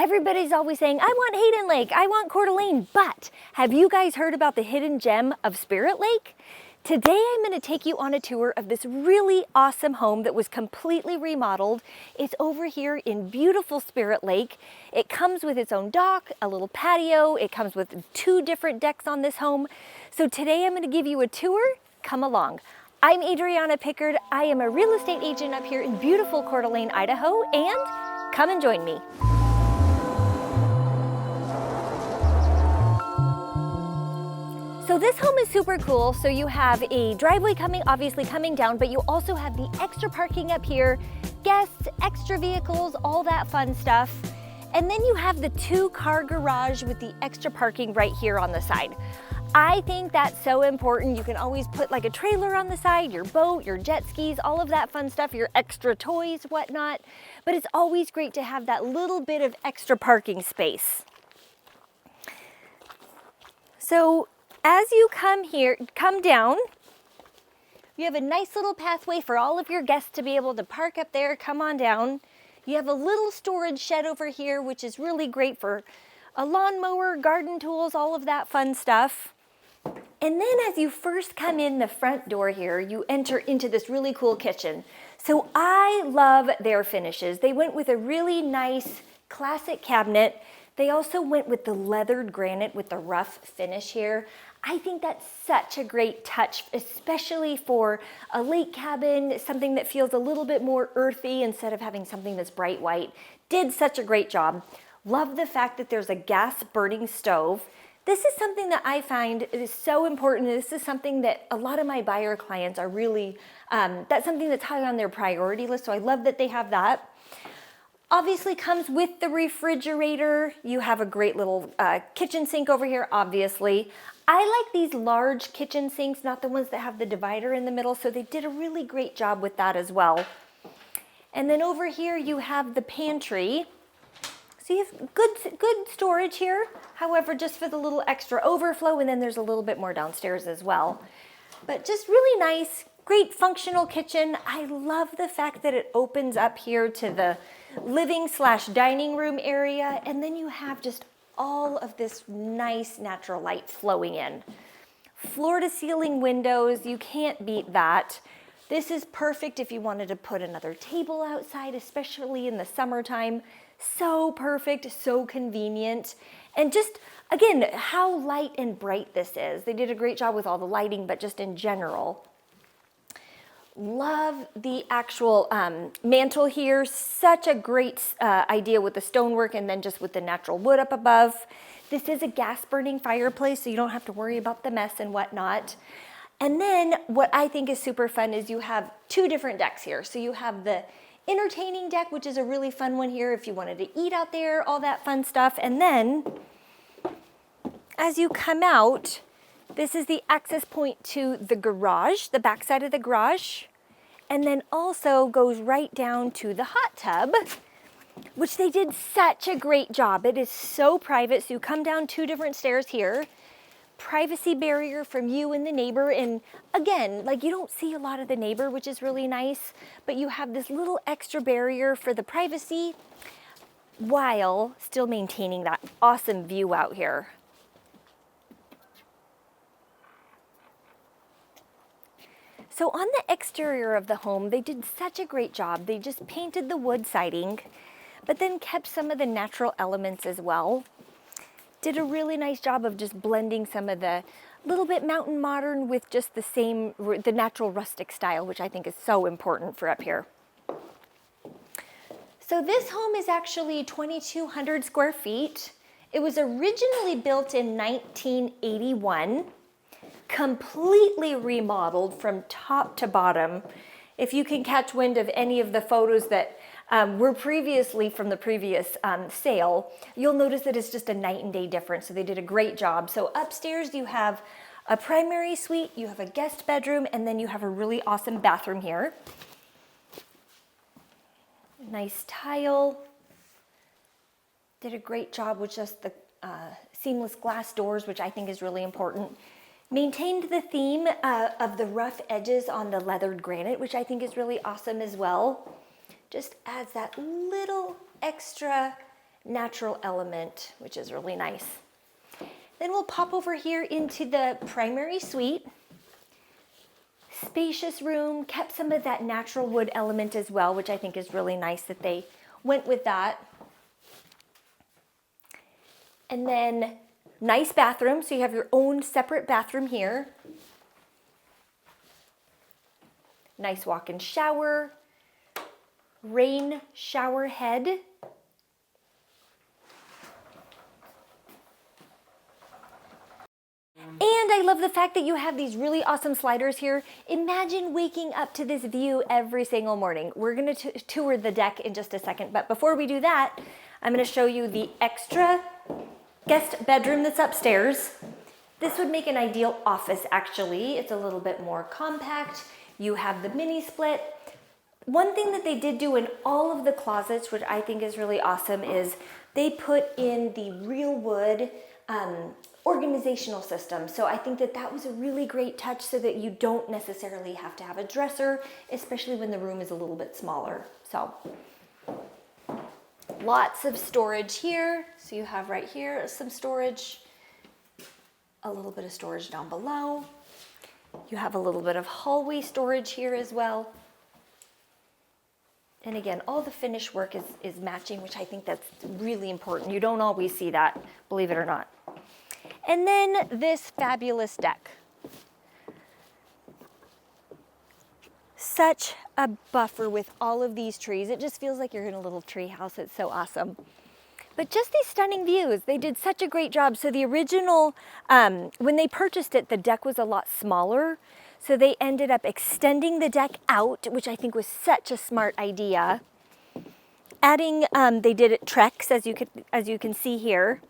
Everybody's always saying, I want Hayden Lake, I want Coeur d'Alene, but have you guys heard about the hidden gem of Spirit Lake? Today I'm going to take you on a tour of this really awesome home that was completely remodeled. It's over here in beautiful Spirit Lake. It comes with its own dock, a little patio. It comes with 2 different decks on this home. So today I'm going to give you a tour. Come along. I'm Adriana Pickard. I am a real estate agent up here in beautiful Coeur d'Alene, Idaho, and come and join me. So this home is super cool. So you have a driveway obviously coming down, but you also have the extra parking up here, guests, extra vehicles, all that fun stuff. And then you have the 2-car garage with the extra parking right here on the side. I think that's so important. You can always put like a trailer on the side, your boat, your jet skis, all of that fun stuff, your extra toys, whatnot. But it's always great to have that little bit of extra parking space. So as you come down, you have a nice little pathway for all of your guests to be able to park up there, come on down. You have a little storage shed over here, which is really great for a lawnmower, garden tools, all of that fun stuff. And then as you first come in the front door here, you enter into this really cool kitchen. So I love their finishes. They went with a really nice classic cabinet. They also went with the leathered granite with the rough finish here. I think that's such a great touch, especially for a lake cabin, something that feels a little bit more earthy instead of having something that's bright white. Did such a great job. Love the fact that there's a gas burning stove. This is something that I find is so important. This is something that a lot of my buyer clients are really, that's something that's high on their priority list. So I love that they have that. Obviously comes with the refrigerator. You have a great little kitchen sink over here, obviously. I like these large kitchen sinks, not the ones that have the divider in the middle, so they did a really great job with that as well. And then over here you have the pantry. So you have good storage here, however, just for the little extra overflow, and then there's a little bit more downstairs as well. But just really nice, great functional kitchen. I love the fact that it opens up here to the living/dining room area, and then you have just all of this nice natural light flowing in. Floor to ceiling windows, you can't beat that. This is perfect if you wanted to put another table outside, especially in the summertime. So perfect, so convenient. And just, again, how light and bright this is. They did a great job with all the lighting, but just in general. Love the actual mantle here. Such a great idea with the stonework and then just with the natural wood up above. This is a gas burning fireplace, so you don't have to worry about the mess and whatnot. And then what I think is super fun is you have 2 different decks here. So you have the entertaining deck, which is a really fun one here if you wanted to eat out there, all that fun stuff. And then as you come out, this is the access point to the garage, the back side of the garage, and then also goes right down to the hot tub, which they did such a great job. It is so private, so you come down 2 different stairs here, privacy barrier from you and the neighbor, and again, like you don't see a lot of the neighbor, which is really nice, but you have this little extra barrier for the privacy while still maintaining that awesome view out here. So on the exterior of the home, they did such a great job. They just painted the wood siding, but then kept some of the natural elements as well. Did a really nice job of just blending some of the little bit mountain modern with just the natural rustic style, which I think is so important for up here. So this home is actually 2,200 square feet. It was originally built in 1981. Completely remodeled from top to bottom. If you can catch wind of any of the photos that were previously from the previous sale, you'll notice that it's just a night and day difference. So they did a great job. So upstairs you have a primary suite, you have a guest bedroom, and then you have a really awesome bathroom here. Nice tile. Did a great job with just the seamless glass doors, which I think is really important. Maintained the theme of the rough edges on the leathered granite, which I think is really awesome as well. Just adds that little extra natural element, which is really nice. Then we'll pop over here into the primary suite. Spacious room, kept some of that natural wood element as well, which I think is really nice that they went with that. And then nice bathroom, so you have your own separate bathroom here. Nice walk-in shower, rain shower head. And I love the fact that you have these really awesome sliders here. Imagine waking up to this view every single morning. We're gonna tour the deck in just a second, but before we do that, I'm gonna show you the extra guest bedroom that's upstairs. This would make an ideal office actually. It's a little bit more compact. You have the mini split. One thing that they did do in all of the closets, which I think is really awesome, is they put in the real wood organizational system. So I think that that was a really great touch so that you don't necessarily have to have a dresser, especially when the room is a little bit smaller. So lots of storage here. So you have right here some storage, a little bit of storage down below. You have a little bit of hallway storage here as well. And again, all the finish work is matching, which I think that's really important. You don't always see that, believe it or not. And then this fabulous deck. Such a buffer with all of these trees. It just feels like you're in a little tree house. It's so awesome. But just these stunning views. They did such a great job. So the original, when they purchased it, the deck was a lot smaller. So they ended up extending the deck out, which I think was such a smart idea. Adding, they did it Trex, as you can see here.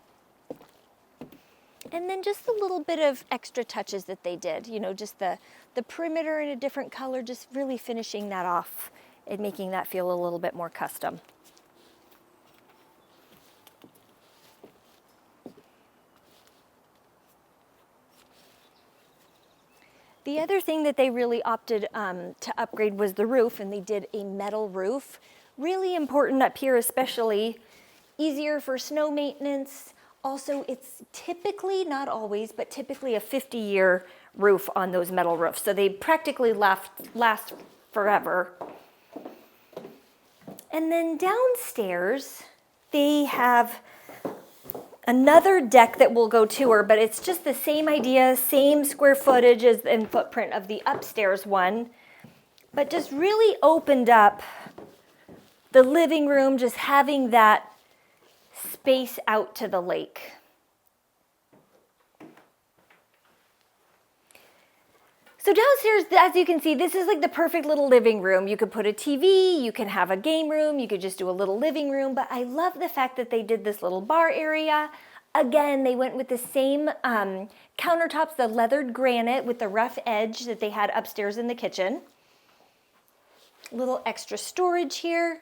And then just a little bit of extra touches that they did, you know, just the perimeter in a different color, just really finishing that off and making that feel a little bit more custom. The other thing that they really opted to upgrade was the roof, and they did a metal roof. Really important up here, especially easier for snow maintenance. Also, it's typically, not always, but typically a 50-year roof on those metal roofs. So they practically last forever. And then downstairs, they have another deck that we'll go tour, but it's just the same idea, same square footage and footprint of the upstairs one, but just really opened up the living room, just having that space out to the lake. So downstairs, as you can see, this is like the perfect little living room. You could put a TV, you can have a game room, you could just do a little living room, but I love the fact that they did this little bar area. Again, they went with the same countertops, the leathered granite with the rough edge that they had upstairs in the kitchen. A little extra storage here.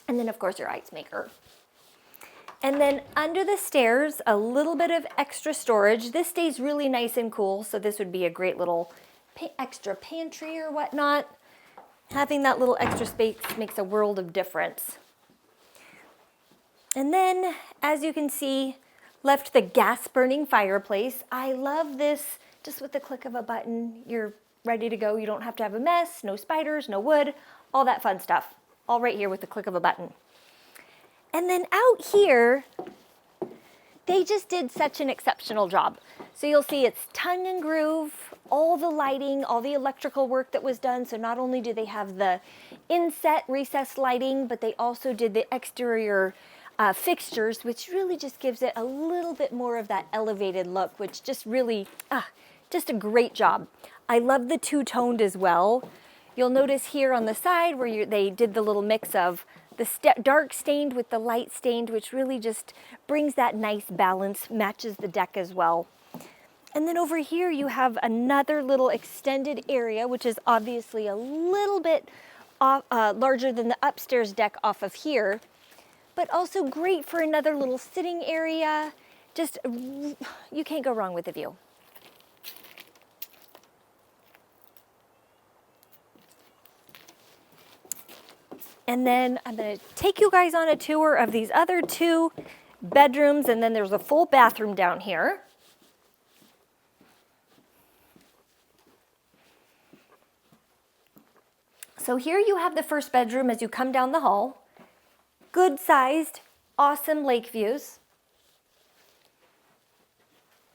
And then of course your ice maker. And then under the stairs, a little bit of extra storage. This stays really nice and cool, so this would be a great little extra pantry or whatnot. Having that little extra space makes a world of difference. And then, as you can see, left the gas burning fireplace. I love this. Just with the click of a button, you're ready to go. You don't have to have a mess, no spiders, no wood, all that fun stuff. All right here with the click of a button. And then out here, they just did such an exceptional job. So you'll see it's tongue and groove, all the lighting, all the electrical work that was done. So not only do they have the inset recessed lighting, but they also did the exterior fixtures, which really just gives it a little bit more of that elevated look, which just really, just a great job. I love the two-toned as well. You'll notice here on the side where they did the little mix of the dark stained with the light stained, which really just brings that nice balance, matches the deck as well. And then over here you have another little extended area, which is obviously a little bit larger than the upstairs deck off of here, but also great for another little sitting area. Just, you can't go wrong with the view. And then I'm gonna take you guys on a tour of these other 2 bedrooms, and then there's a full bathroom down here. So here you have the first bedroom as you come down the hall. Good sized, awesome lake views.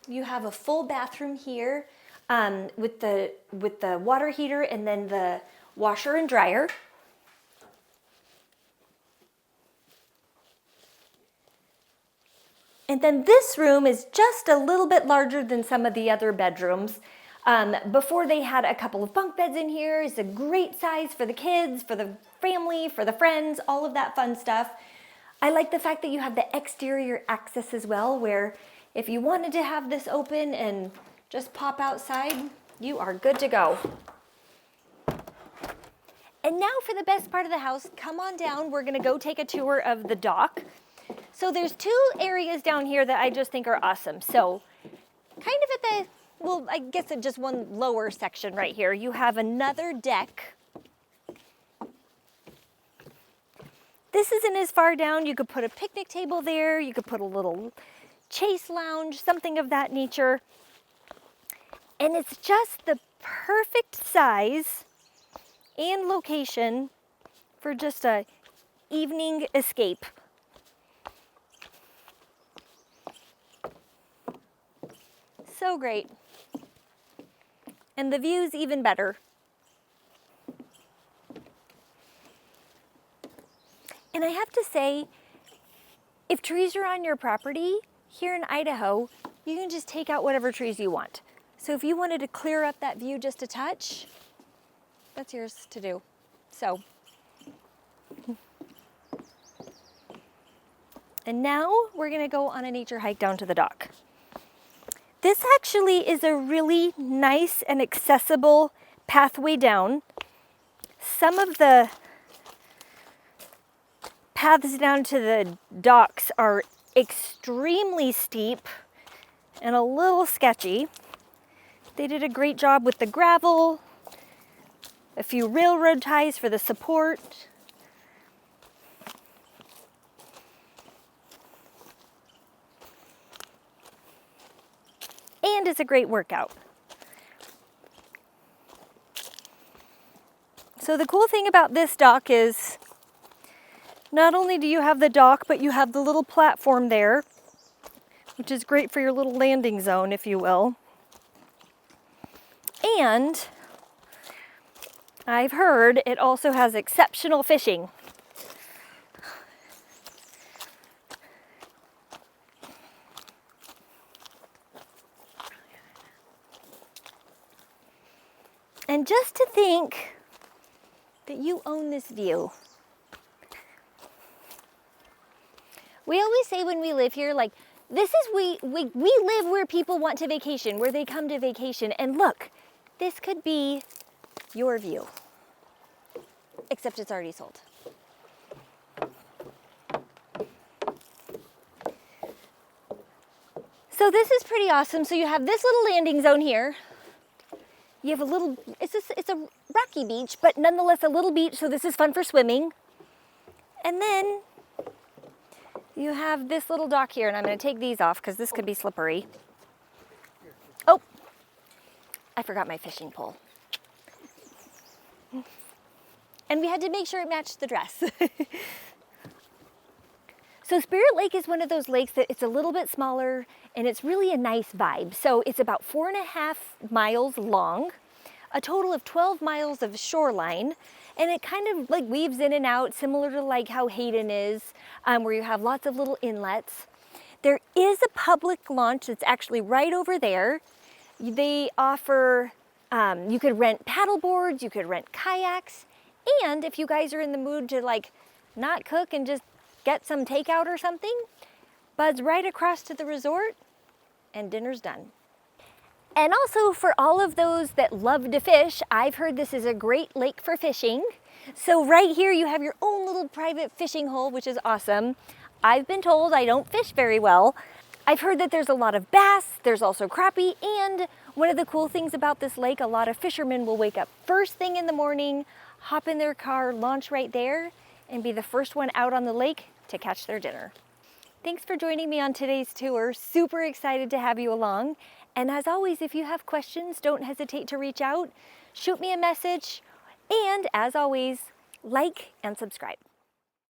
You have a full bathroom here with the water heater and then the washer and dryer. And then this room is just a little bit larger than some of the other bedrooms. Before they had a couple of bunk beds in here. It's a great size for the kids, for the family, for the friends, all of that fun stuff. I like the fact that you have the exterior access as well, where if you wanted to have this open and just pop outside, you are good to go. And now for the best part of the house, come on down. We're gonna go take a tour of the dock. So there's 2 areas down here that I just think are awesome. So kind of at the, well, I guess at just one lower section right here, you have another deck. This isn't as far down. You could put a picnic table there. You could put a little chase lounge, something of that nature. And it's just the perfect size and location for just a evening escape. So great. And the view's even better. And I have to say, if trees are on your property, here in Idaho, you can just take out whatever trees you want. So if you wanted to clear up that view just a touch, that's yours to do. So. And now we're gonna go on a nature hike down to the dock. This actually is a really nice and accessible pathway down. Some of the paths down to the docks are extremely steep and a little sketchy. They did a great job with the gravel, a few railroad ties for the support. And it's a great workout. So the cool thing about this dock is not only do you have the dock, but you have the little platform there, which is great for your little landing zone, if you will. And I've heard it also has exceptional fishing. And just to think that you own this view. We always say when we live here, like, this is, we live where people want to vacation, where they come to vacation. And look, this could be your view, except it's already sold. So this is pretty awesome. So you have this little landing zone here. You have a little, it's a rocky beach, but nonetheless a little beach, so this is fun for swimming. And then you have this little dock here, and I'm going to take these off because this could be slippery. Oh, I forgot my fishing pole. And we had to make sure it matched the dress. So Spirit Lake is one of those lakes that it's a little bit smaller and it's really a nice vibe. So it's about 4.5 miles long, a total of 12 miles of shoreline, and it kind of like weaves in and out, similar to like how Hayden is, where you have lots of little inlets. There is a public launch that's actually right over there. They offer, you could rent paddle boards, you could rent kayaks, and if you guys are in the mood to like not cook and just get some takeout or something, Bud's right across to the resort and dinner's done. And also for all of those that love to fish, I've heard this is a great lake for fishing. So right here you have your own little private fishing hole, which is awesome. I've been told I don't fish very well. I've heard that there's a lot of bass, there's also crappie, and one of the cool things about this lake, a lot of fishermen will wake up first thing in the morning, hop in their car, launch right there, and be the first one out on the lake to catch their dinner. Thanks for joining me on today's tour. Super excited to have you along. And as always, if you have questions, don't hesitate to reach out, shoot me a message, and as always, like and subscribe.